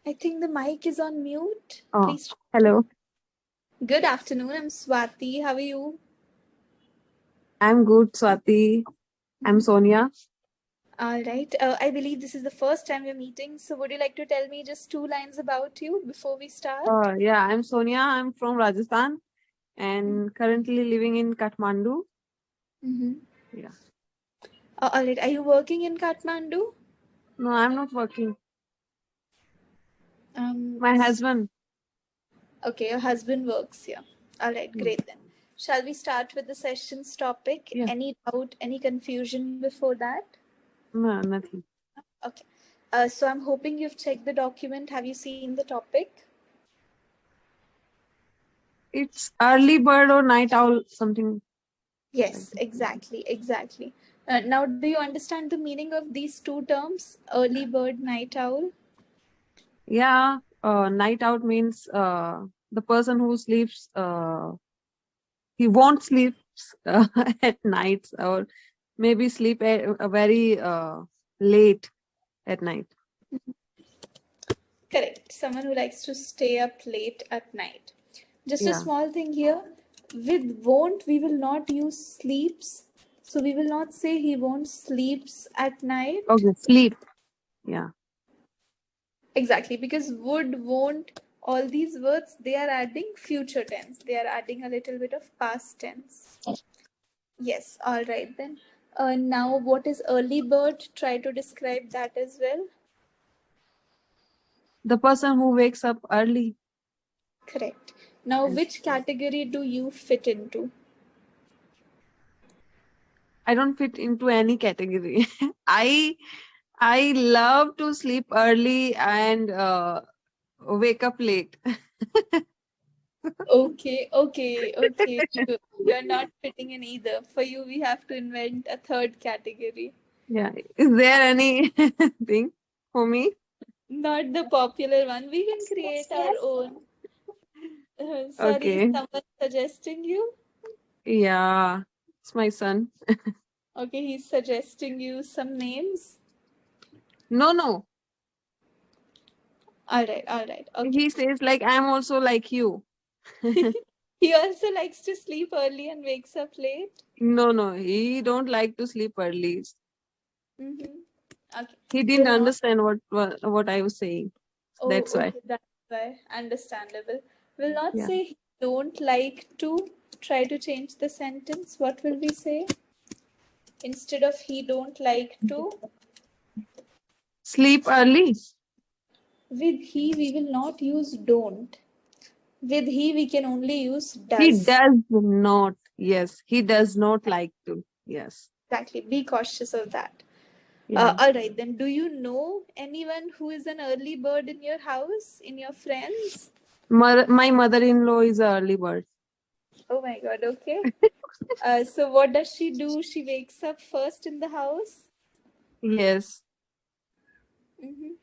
I think the mic is on mute. Oh, Please. hello. Good afternoon. I'm Swati. How are you? I'm good, Swati. I'm Sonia. All right. I believe this is the first time we're meeting. So, would you like to tell me just 2 lines about you before we start? Yeah, I'm Sonia. I'm from Rajasthan and currently living in Kathmandu. Mm-hmm. Yeah. All right. Are you working in Kathmandu? No, I'm not working. Um. My husband. Okay. Your husband works here. All right. Hmm. Great then. Shall we start with the session's topic? Yeah. Any doubt? Any confusion before that? No, nothing. Okay. So I'm hoping you've checked the document. Have you seen the topic? It's early bird or night owl, something like Yes, that. exactly. Now, do you understand the meaning of these two terms, early bird, night owl? Yeah, night out means the person who sleeps, he won't sleep at nights or maybe sleep at very late at night. Correct. Someone who likes to stay up late at night. Just a Yeah. small thing here. With won't, we will not use sleeps. So we will not say he won't sleeps at night. Okay, sleep. Yeah. Exactly, because would, won't, all these words, they are adding future tense. They are adding a little bit of past tense. Yes, all right then. Now, what is early bird? Try to describe that as well. The person who wakes up early. Correct. Now, And which category do you fit into? I don't fit into any category. I love to sleep early and wake up late. Okay. You're not fitting in either. For you, we have to invent a third category. Yeah. Is there any thing for me? Not the popular one. We can create our own. Sorry, is Okay. someone suggesting you? Yeah. It's my son. Okay, he's suggesting you some names. No, no. All right. Okay. He says like I'm also like you. He also likes to sleep early and wakes up late. No, no. He don't like to sleep early. Mm-hmm. Okay. He didn't Will not. understand what I was saying. Oh, That's why. okay. That's why. Understandable. Will not Yeah. say he don't like to. Try to change the sentence. What will we say? Instead of he don't like to, Sleep early. with he we will not use don't. With he we can only use He does. does not. Yes, he does not like to. Yes. Exactly. Be cautious of that. Yeah. All right, then. Do you know anyone who is an early bird in your house, in your friends? My mother-in-law is an early bird. Oh my God, okay. So what does she do? She wakes up first in the house. Yes. Mm-hmm.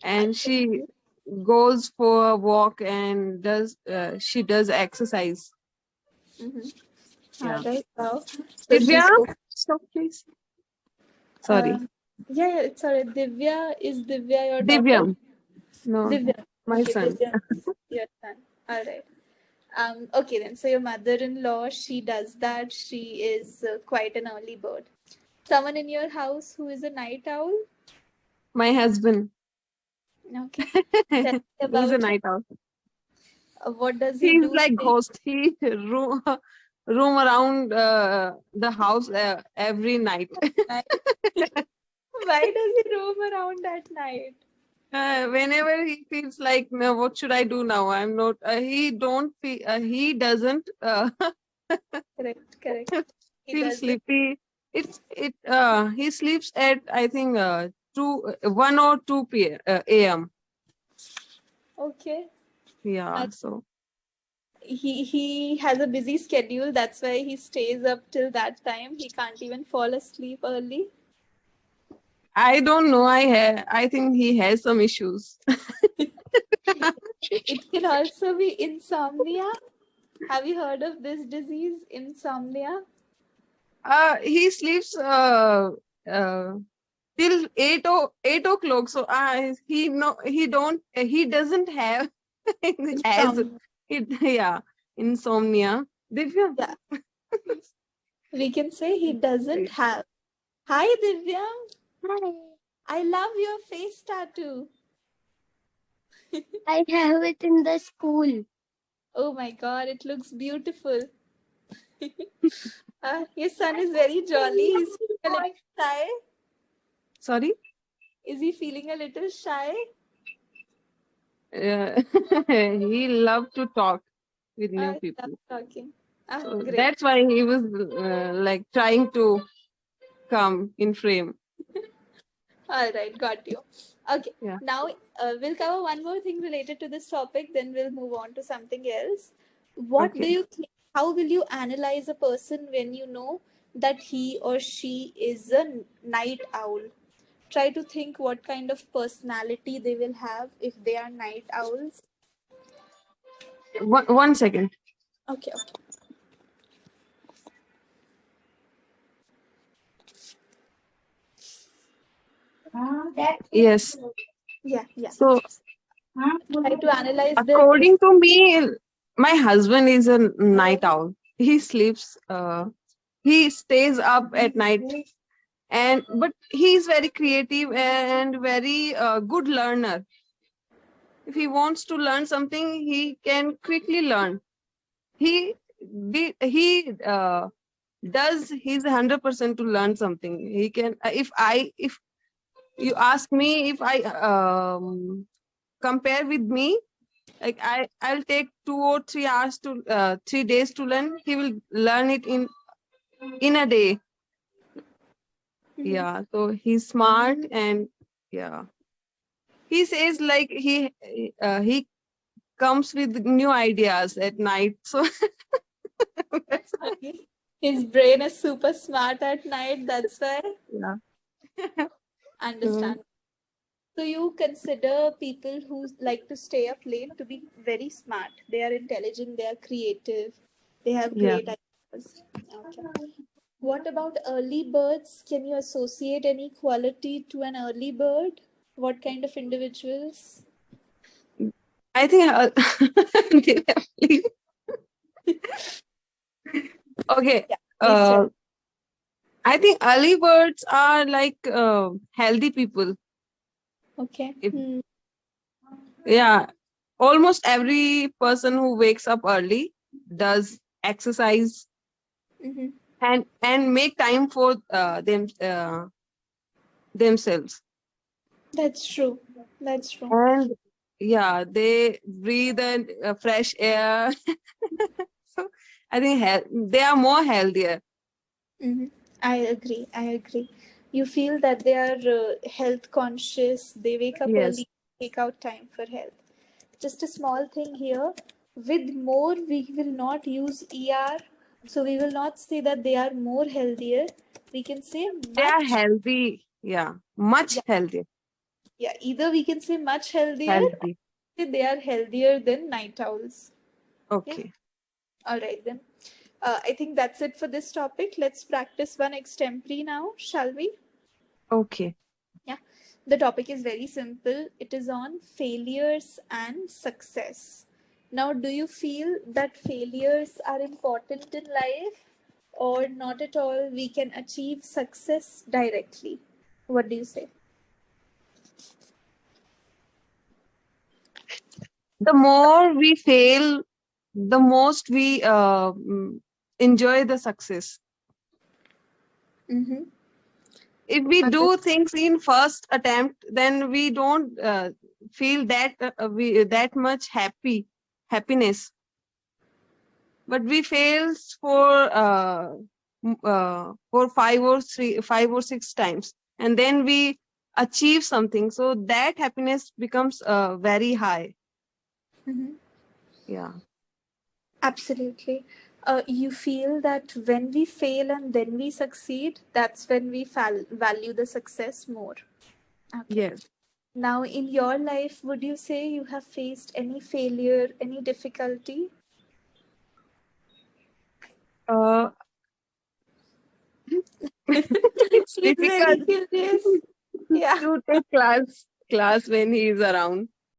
And she goes for a walk and she does exercise. Mm-hmm. Yeah. All right. Wow. So Divya, she's stop please. uh, Sorry. yeah, it's all right. Divya your daughter? Divyam. No, Divya. my Okay, son. Divya is your son. All right. Okay then. So your mother-in-law, she does that. She is quite an early bird. Someone in your house who is a night owl? My husband. Okay. Tell me He's a about him. night owl. What does he He's do? like ghost. He roam around the house every night. Night? Why does he roam around at night? Whenever he feels like, no, what should I do now? I'm not. He don't feel. He doesn't Correct. He feel doesn't. sleepy. He sleeps at I think 1 or 2 a.m. Okay. Yeah. Uh, So he has a busy schedule. That's why he stays up till that time. He can't even fall asleep early. I don't know. I think he has some issues. It can also be insomnia. Have you heard of this disease, insomnia? He sleeps uh till 8 o'clock. So he doesn't have as Insomnia. yeah, insomnia. Divya. Yeah, we can say he doesn't have. Hi, Divya. Hi. I love your face tattoo. I have it in the school. Oh my god, it looks beautiful. Your son is very jolly. He's a little shy. Sorry. Is he feeling a little shy? He loved to talk with new I love people. talking. So Great. that's why he was like trying to come in frame. All right, got you. Okay, Yeah. now we'll cover one more thing related to this topic, then we'll move on to something else. What do Okay. you think? How will you analyze a person when you know that he or she is a night owl? Try to think what kind of personality they will have if they are night owls. One second. Okay, okay. Yes. Yeah, yeah. So Try to analyze their according to me, my husband is a night owl. He sleeps. He stays up at night, and but he is very creative and very good learner. If he wants to learn something, he can quickly learn. He does his 100% to learn something. He can. If you ask me, if I compare with me, like I'll take 2 or 3 hours to 3 days to learn. He will learn it in a day. Mhm. Yeah. So he's smart, and yeah, he says like he comes with new ideas at night. So Okay. His brain is super smart at night, that's why. yeah. So, Understand. So you consider people who like to stay up late to be very smart. They are intelligent, they are creative, they have yeah. great ideas. Okay. What about early birds? Can you associate any quality to an early bird? What kind of individuals? I think okay. Yeah, please tell. I think early birds are like healthy people. Okay. If, yeah, almost every person who wakes up early does exercise Mm-hmm. and make time for themselves. That's true. That's true. And yeah, they breathe in fresh air. So I think they are more healthier. Mm-hmm. I agree. I agree. You feel that they are health conscious. They wake up Yes. early, take out time for health. Just a small thing here. With more, we will not use ER. So we will not say that they are more healthier. We can say They are much. healthy. Yeah, much Yeah, healthier. yeah. Either we can say much healthier, or Healthy. say they are healthier than night owls. Yeah. Okay. All right then. I think that's it for this topic. Let's practice one extempore now, shall we? Okay. Yeah. The topic is very simple. It is on failures and success. Now, do you feel that failures are important in life or not at all? We can achieve success directly. What do you say? The more we fail, the most we enjoy the success. Mm-hmm. If we do things in first attempt, then we don't feel that much happiness. But we fail for 5 or 6 times, and then we achieve something. So that happiness becomes very high. Mm-hmm. Yeah. Absolutely. You feel that when we fail and then we succeed, that's when we value the success more. Okay. Yes. Now, in your life, would you say you have faced any failure, any difficulty? It's He's very difficult. curious. Yeah. to take class when he is around.